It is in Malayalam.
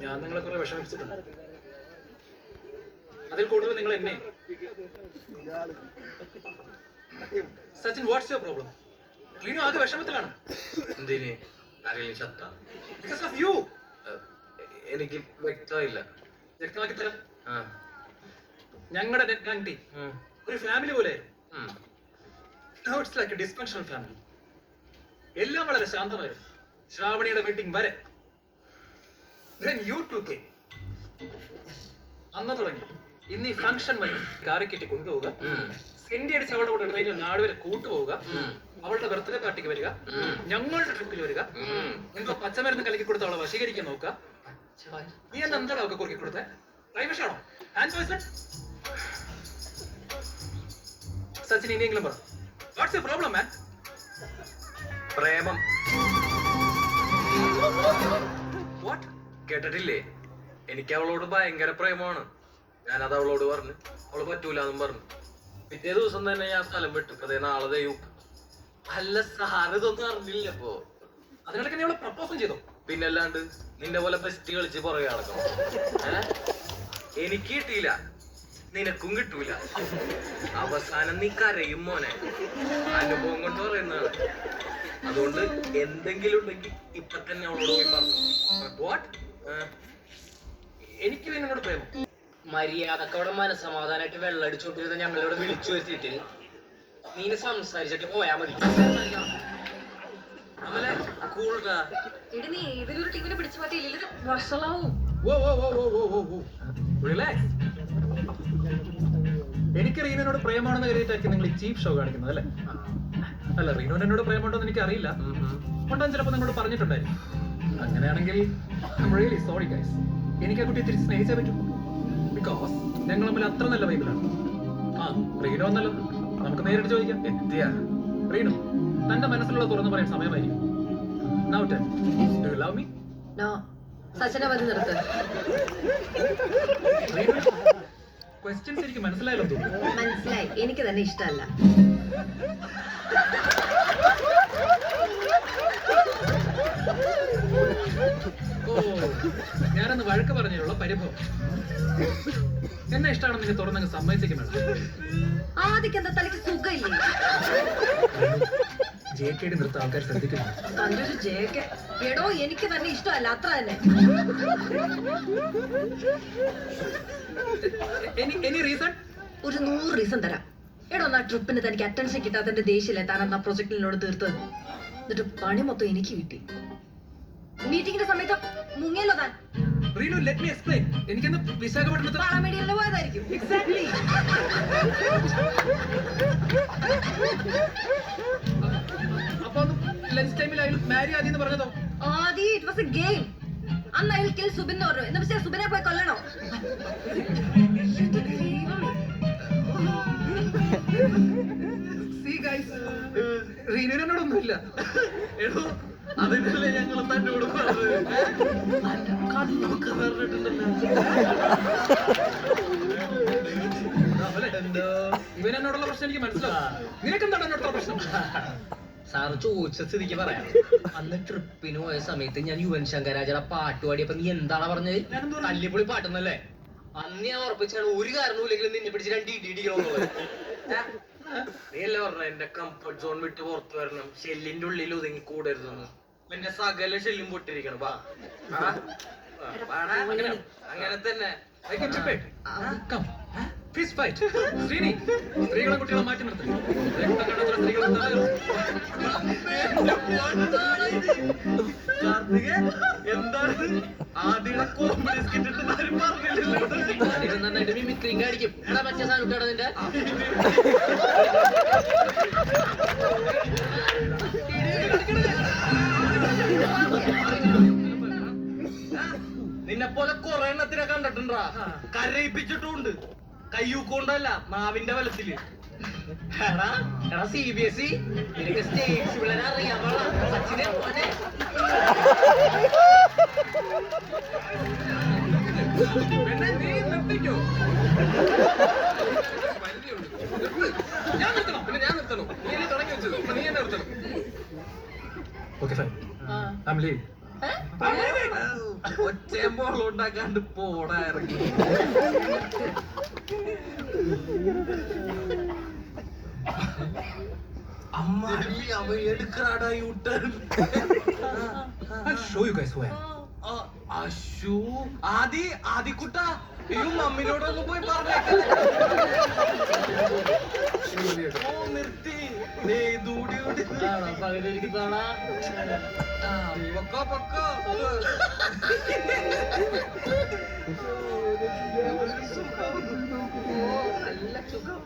ഞാൻ നിങ്ങളെ കുറെ വിഷമിപ്പിച്ചിട്ടുണ്ട്. അതിൽ കൂടുതൽ നിങ്ങൾ എന്നെ. Sachin, what's your problem? Reenu ആകെ വിഷമത്തിലാണ്. എന്തിന്? ആരെങ്കിലും ചത്ത? Because of you. എനിക്ക് വ്യക്തമായില്ല. വ്യക്തമാക്കി തരാം. ഞങ്ങളുടെ നെറ്റ് ഗാങ് ടീം ഒരു ഫാമിലി പോലെയായിരുന്നു. Now it's like a dysfunctional family. എല്ലാം വളരെ ശാന്തമായിരുന്നു, ശ്രാവണിയുടെ വെഡിങ് വരെ. Then you two came. അന്ന് തുടങ്ങി ഇന്ന് ഈ ഫംഗ്ഷൻ വരെ കാറിക്കെട്ടി കൊണ്ടുപോവുക, സെന്റി അടിച്ച് അവളുടെ കൂടെ ട്രെയിനിൽ നാട് വരെ കൂട്ടുപോവുക, അവളുടെ ബർത്ത്ഡേ പാർട്ടിക്ക് വരിക, ഞങ്ങളുടെ ട്രിപ്പിൽ വരിക, എന്തോ പച്ചമരുന്ന് കലക്കി കൊടുത്ത് അവളെ വശീകരിക്കാൻ നോക്കുക. നീ എന്ന് എന്താണ് അവൾക്ക് കുറുക്കി കൊടുത്തേ? കൈവശാണോ? Hand poison? സച്ചിൻ, ഇനിയെങ്കിലും പറ, watts your problem man? Premam. What? കേട്ടിട്ടില്ലേ? എനിക്ക് അവളോട് ഭയങ്കര പ്രേമമാണ്. ഞാനത് അവളോട് പറഞ്ഞു. അവള് പറ്റൂലെന്നും പറഞ്ഞു. പിറ്റേ ദിവസം തന്നെ ഞാൻ സ്ഥലം വിട്ടു. അതേ നാളെ ദൈവം. അല്ല സാറ് ഇതൊന്നും അറിഞ്ഞില്ല. അപ്പോ അതിനിടയ്ക്ക് നീ അവളെ പ്രപ്പോസും ചെയ്തോ? പിന്നല്ലാണ്ട് നിന്റെ പോലെ ബെസ്റ്റ് കളിച്ച് പുറകെ നടക്കണം. എനിക്ക് കിട്ടിയില്ല, നിനക്കും കിട്ടൂല. അവസാനം നീ കരയും മോനെ. അനുഭവം കൊണ്ട് പറയുന്നതാണ്. അതുകൊണ്ട് എന്തെങ്കിലും ഉണ്ടെങ്കിൽ ഇപ്പൊ തന്നെ അവളോട് പോയി പറഞ്ഞു. വാട്ട്? എനിക്ക് നിന്നോട് പ്രേമം? മര്യാദക്കവിടെ മനസ്സമാധാനമായിട്ട് വെള്ളം അടിച്ചോണ്ടിരുന്ന ഞങ്ങളിവിടെ വിളിച്ചു വരുത്തിയിട്ട് നീ സംസാരിച്ചിട്ട് പോയാ മതി. നീ ഏതൊരു ടീമിനെ പിടിച്ചു മാറ്റിയില്ല വഷളാവും. റിലാക്സ്. എനിക്ക് റീനോട് പ്രേമാണെന്ന് കരുതിയിട്ടായിരിക്കും നിങ്ങൾ ഈ ചീപ്പ് ഷോ കാണിക്കുന്നത് അല്ലേ? അല്ല, റീനോട് എന്നോട് പ്രേമുണ്ടോന്ന് എനിക്ക് അറിയില്ല. ഉണ്ടെന്ന് ചിലപ്പോൾ നിങ്ങളോട് പറഞ്ഞിട്ടുണ്ടായിരിക്കും. അങ്ങനെയാണെങ്കിൽ റിയലി സോറി ഗൈസ്. എനിക്ക് ആ കുട്ടിയെ തിരിച്ച് സ്നേഹിച്ചേ പറ്റും. ബിക്കോസ് ഞങ്ങൾ തമ്മിൽ അത്ര നല്ല വൈബിലാണ്. റീനോ എന്നല്ലോ, നമുക്ക് നേരിട്ട് ചോദിക്കാം. എത്തിയാ റീനു, തന്റെ മനസ്സിലുള്ള തുറന്നു പറയാൻ സമയമായിരിക്കും. Now tell, do you love me? No. സച്ചിനെ മതി നിർത്ത്. റീനു, ക്വസ്റ്റ്യൻസ് എനിക്ക് മനസ്സിലായല്ലോ തോന്നുന്നു. മനസ്സിലായി, എനിക്ക് തന്നെ ഇഷ്ടമല്ല. ഓ, ഞാനന്ന് വഴക്ക് പറഞ്ഞതിലുള്ള പരിഭവം. എന്നെ ഇഷ്ടമാണെന്ന് എനിക്ക് തുറന്നങ്ങ് സമ്മതിച്ചേക്കും വേണം. ആദ്യക്ക് എന്താ തലയ്ക്ക് സുഖമില്ലേ? JKD നിർത്ത ആൾക്കാർ ശ്രദ്ധിക്കുന്നു. തന്റെ ഒരു JK. എടോ, എനിക്ക് തന്നെ ഇഷ്ടമല്ല, അത്ര തന്നെ. Any reason? ഒരു 100 റീസൺ തരാം. എടോ, ആ ട്രിപ്പിന് തനിക്ക് അറ്റൻഷൻ കിട്ടാത്തതിന്റെ ദേഷ്യല്ലേ താൻ അന്ന് ആ പ്രൊജക്ടിനോട് തീർത്തത്. എന്നിട്ട് പണി മൊത്തം എനിക്ക് കിട്ടി. മീറ്റിംഗിന്റെ സമയത്ത് മുങ്ങിയല്ലോ താൻ. Reenu, let me explain. എനിക്കെന്ന് വിശാഖപട്ടണത്തിൽ പാളമേടിയല്ലേ പോയതായിരിക്കും. Exactly. അപ്പൊ ലഞ്ച് ടൈമിൽ അയാൾ മാരി ആദ്യം പറഞ്ഞതോ? ആദി, ഇറ്റ് വാസ് എ ഗെയിം. അന്ന് അയാൾ കിൽ സുബിൻ എന്ന് പറഞ്ഞു. എന്ന് വെച്ചാൽ സുബിനെ പോയി കൊല്ലണോ? See guys, റീനുവിനോടൊന്നുമില്ല. എടോ, അതിനല്ലേ ഞങ്ങൾ തന്നോട് പറഞ്ഞത്. കണ്ണൊക്കെ പറഞ്ഞിട്ടുണ്ടല്ലോ. ഇവൻ എന്നോടുള്ള പ്രശ്നം എനിക്ക് മനസ്സിലാവും. നിനക്കെന്താണ് എന്നോടുള്ള പ്രശ്നം? സാറ് ചോദിച്ച സ്ഥിതിക്ക് പറയാം. അന്ന് ട്രിപ്പിന് പോയ സമയത്ത് ഞാൻ യുവൻ ശങ്കർ രാജയുടെ പാട്ട് പാടിയപ്പോ നീ എന്താണ് പറഞ്ഞത്? തല്ലിപ്പൊളി പാട്ടെന്നല്ലേ? അന്ന് ഞാൻ ഉറപ്പിച്ചാണ് ഒരു കാരണവുമില്ലെങ്കിലും നിന്നെ പിടിച്ച് 2 ഇടി ഇടിക്കണമെന്നുള്ളത്. നീയല്ലേ പറഞ്ഞ എന്റെ കംഫർട്ട് സോൺ വിട്ട് പുറത്തു വരണം, ഷെല്ലിന്റെ ഉള്ളിൽ ഒതുങ്ങി കൂടരുതെന്ന്. എന്റെ സകല ഷെല്ലും പൊട്ടിരിക്കണം. അങ്ങനെ തന്നെ. I can chip it. Come. Fist fight. Sreeni, സ്ത്രീകളെ കുട്ടികളെ മാറ്റി നിർത്തി. സ്ത്രീകളെ എന്താണ് ആദ്യം കോമഡി സ്കിറ്റ് പറഞ്ഞില്ലല്ലോ. നന്നായിട്ട് മിമിക്രിങ് അടിക്കും. എടാ, മറ്റേ സാധനം ഇട്ടാണ് നിന്റെ. നിന്നെ പോലെ കൊറേ എണ്ണത്തിനെ കണ്ടിട്ടുണ്ടാ. കരയിപ്പിച്ചിട്ടുണ്ട്. കയ്യൂക്കൊണ്ടല്ല, നാവിന്റെ ബലത്തില്. എടാ CBSE നിനക്ക് സ്റ്റേറ്റ്സ് പിള്ളേരെ അറിയാൻ പാടില്ല. സച്ചിനെ പോലെ നീ നിർത്തിക്കോ. ഞാൻ നിർത്തണം, പിന്നെ ഞാൻ നിർത്തണം. നീ എന്നെ തുടങ്ങി വെച്ചത്, അപ്പൊ നീ എന്നെ നിർത്തണം. Okay fine, I am leaving. ഒച്ചയും ബോളും ഉണ്ടാക്കാണ്ട് പോടാ ഇറങ്ങി. അമ്മാടി അവ എടുക്കടാ U turn. I'll show you guys who I am. അശു ആദിക്കുട്ട അയ്യോ മമ്മിനോടൊന്ന് പോയി പറഞ്ഞേക്ക. ഓ നിർത്തി ദൂടി പൊക്കോ പൊക്കോ. നല്ല സുഖം